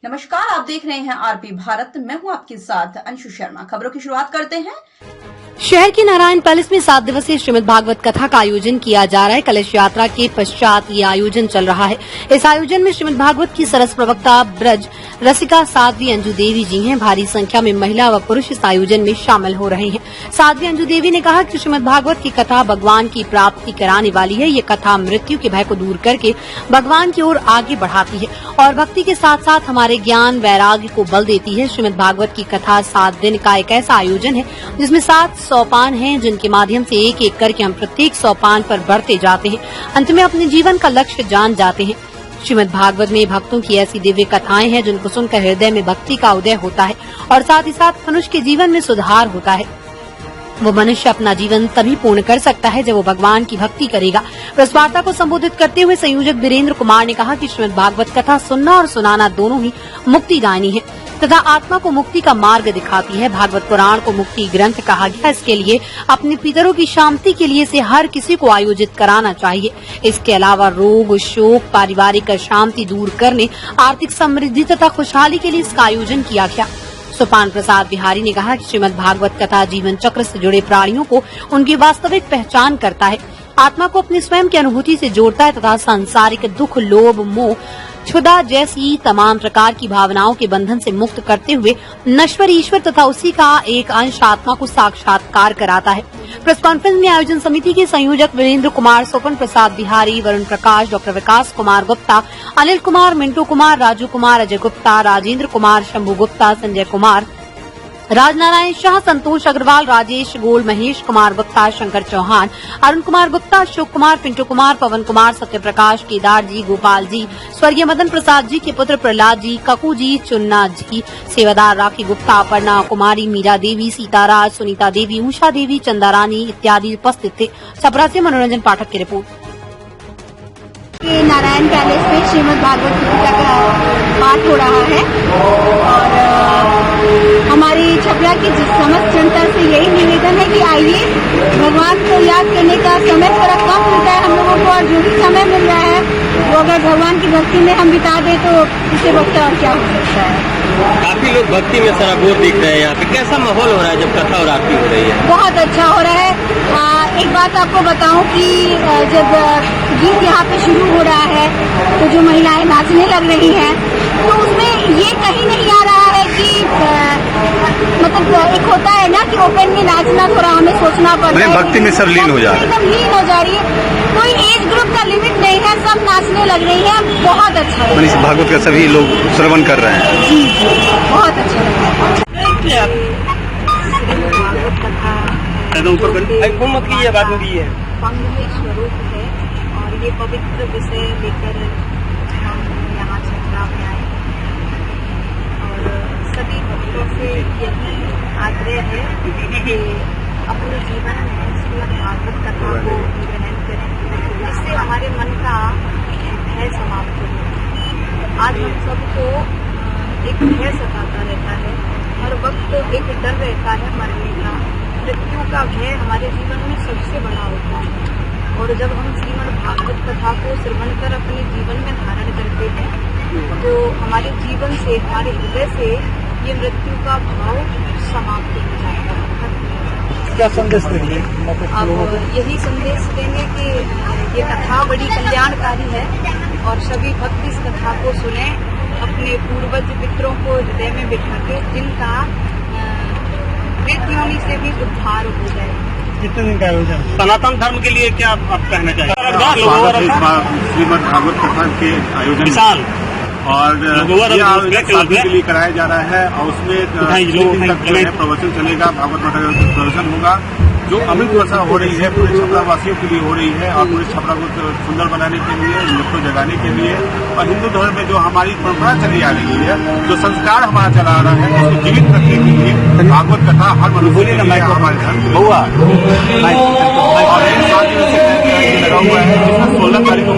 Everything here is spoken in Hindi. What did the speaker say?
नमस्कार, आप देख रहे हैं आरपी भारत। मैं हूं आपके साथ अंशु शर्मा। खबरों की शुरुआत करते हैं। शहर के नारायण पैलेस में 7 दिवसीय श्रीमद् भागवत कथा का आयोजन किया जा रहा है। कलश यात्रा के पश्चात ये आयोजन चल रहा है। इस आयोजन में श्रीमद् भागवत की सरस प्रवक्ता ब्रज रसिका साध्वी अंजू देवी जी हैं। भारी संख्या में महिला व पुरुष इस आयोजन में शामिल हो रहे हैं। साध्वी अंजू देवी ने कहा कि श्रीमद् भागवत की कथा भगवान की प्राप्ति कराने वाली है। ये कथा मृत्यु के भय को दूर करके भगवान की ओर आगे बढ़ाती है और भक्ति के साथ साथ हमारे ज्ञान वैराग्य को बल देती है। श्रीमद् भागवत की कथा 7 दिन का एक ऐसा आयोजन है जिसमें 7 सोपान हैं, जिनके माध्यम से एक एक करके हम प्रत्येक सोपान पर बढ़ते जाते हैं। अंत में अपने जीवन का लक्ष्य जान जाते हैं। श्रीमद् भागवत में भक्तों की ऐसी दिव्य कथाएं हैं जिनको सुनकर हृदय में भक्ति का उदय होता है और साथ ही साथ मनुष्य के जीवन में सुधार होता है। वो मनुष्य अपना जीवन तभी पूर्ण कर सकता है जब वो भगवान की भक्ति करेगा। प्रेस वार्ता को संबोधित करते हुए संयोजक वीरेंद्र कुमार ने कहा कि श्रीमद् भागवत कथा सुनना और सुनाना दोनों ही मुक्तिदायी है तथा आत्मा को मुक्ति का मार्ग दिखाती है। भागवत पुराण को मुक्ति ग्रंथ कहा गया। इसके लिए अपने पितरों की शांति के लिए इसे हर किसी को आयोजित कराना चाहिए। इसके अलावा रोग, शोक, पारिवारिक अशांति दूर करने, आर्थिक समृद्धि तथा खुशहाली के लिए इसका आयोजन किया गया। सोपान प्रसाद बिहारी ने कहा कि श्रीमद् भागवत कथा जीवन चक्र से जुड़े प्राणियों को उनकी वास्तविक पहचान करता है, आत्मा को अपनी स्वयं की अनुभूति से जोड़ता है तथा सांसारिक दुख, लोभ, मोह, क्षुधा जैसी तमाम प्रकार की भावनाओं के बंधन से मुक्त करते हुए नश्वर ईश्वर तथा उसी का एक अंश आत्मा को साक्षात्कार कराता है। प्रेस कॉन्फ्रेंस में आयोजन समिति के संयोजक वीरेंद्र कुमार, सोपन प्रसाद बिहारी, वरुण प्रकाश, डॉक्टर विकास कुमार गुप्ता, अनिल कुमार, मिंटू कुमार, राजू कुमार, अजय गुप्ता, राजेंद्र कुमार, शंभू गुप्ता, संजय कुमार, राजनारायण शाह, संतोष अग्रवाल, राजेश गोल, महेश कुमार गुप्ता, शंकर चौहान, अरुण कुमार गुप्ता, अशोक कुमार, पिंटू कुमार, पवन कुमार, सत्यप्रकाश, केदार जी, गोपाल जी, स्वर्गीय मदन प्रसाद जी के पुत्र प्रहलाद जी, ककू जी, चुन्ना जी, सेवादार राखी गुप्ता, अपर्णा कुमारी, मीरा देवी, सीताराज, सुनीता देवी, उषा देवी, चंदा रानी इत्यादि उपस्थित थे। छपरा से मनोरंजन पाठक की रिपोर्ट। नारायण पैलेस में श्रीमद् भागवत गीता का पाठ हो रहा है और हमारी छपरा की समस्त जनता से यही निवेदन है कि आइए, भगवान को याद करने का समय थोड़ा कम मिलता है हम लोगों को और जो भी समय मिल रहा है वो अगर भगवान की भक्ति में हम बिता दें तो इससे बढ़कर और क्या हो सकता है। काफी लोग भक्ति में सराबोर दिख रहे हैं। यहाँ पे कैसा माहौल हो रहा है जब कथा और आरती हो रही है? बहुत अच्छा हो रहा है। एक बात आपको बताऊं कि जब गीत यहाँ पे शुरू हो रहा है तो जो महिलाएं नाचने लग रही हैं तो उसमें ये कहीं नहीं आ रहा है कि मतलब एक होता है ना कि ओपन में नाचना थोड़ा हमें सोचना पड़ता है। भक्ति में सब लीन हो जा रही है, एकदम लीन हो जा रही है। कोई एज ग्रुप का लिमिट नहीं है, सब नाचने लग रही है। बहुत अच्छा है। इस भागवत का सभी लोग श्रवण कर रहे हैं। जी बहुत अच्छा लग रहा है। मत कीजिए, बात में है मंगलमय स्वरूप है और ये पवित्र विषय लेकर हम यहाँ छपरा में आए और सभी भक्तों से यही आग्रह है कि अपने जीवन में श्रीमद् भागवत कथा को ग्रहण करें, जिससे हमारे मन का भय समाप्त हो। आज हम सबको एक भय सताता रहता है, हर वक्त एक डर रहता है मरने का, मृत्यु का भय हमारे जीवन में सबसे बड़ा होता है। और जब हम श्रीमद् भागवत कथा को श्रवण कर अपने जीवन में धारण करते हैं तो हमारे जीवन से, हमारे हृदय से ये मृत्यु का भाव समाप्त हो जाता है। क्या संदेश देंगे? अब यही संदेश देंगे कि ये कथा बड़ी कल्याणकारी है और सभी भक्त इस कथा को सुने, अपने पूर्वज पितरों को हृदय में बिठा के जिनका योनि से भी उद्धार हो जाए। कितने दिन का आयोजन? सनातन धर्म के लिए क्या आप कहना चाहेंगे? श्रीमद् भागवत कथा के आयोजन विशाल और ये आयोजन के लिए कराया जा रहा है और उसमें प्रवचन चलेगा, भागवत कथा का प्रवचन होगा जो अमृत वर्षा हो रही है पूरे छपरा वासियों के लिए हो रही है और पूरे छपरा को सुंदर बनाने के लिए, लोग को जगाने के लिए और हिंदू धर्म में जो हमारी परंपरा चली आ रही है, जो संस्कार हमारा चला आ रहा है उसको जीवित रखने के लिए भागवत कथा हर मनुष्य के लिए हमारे धर्म और 7 दिवसीय लगा हुआ है जिसमें 16 तारीख को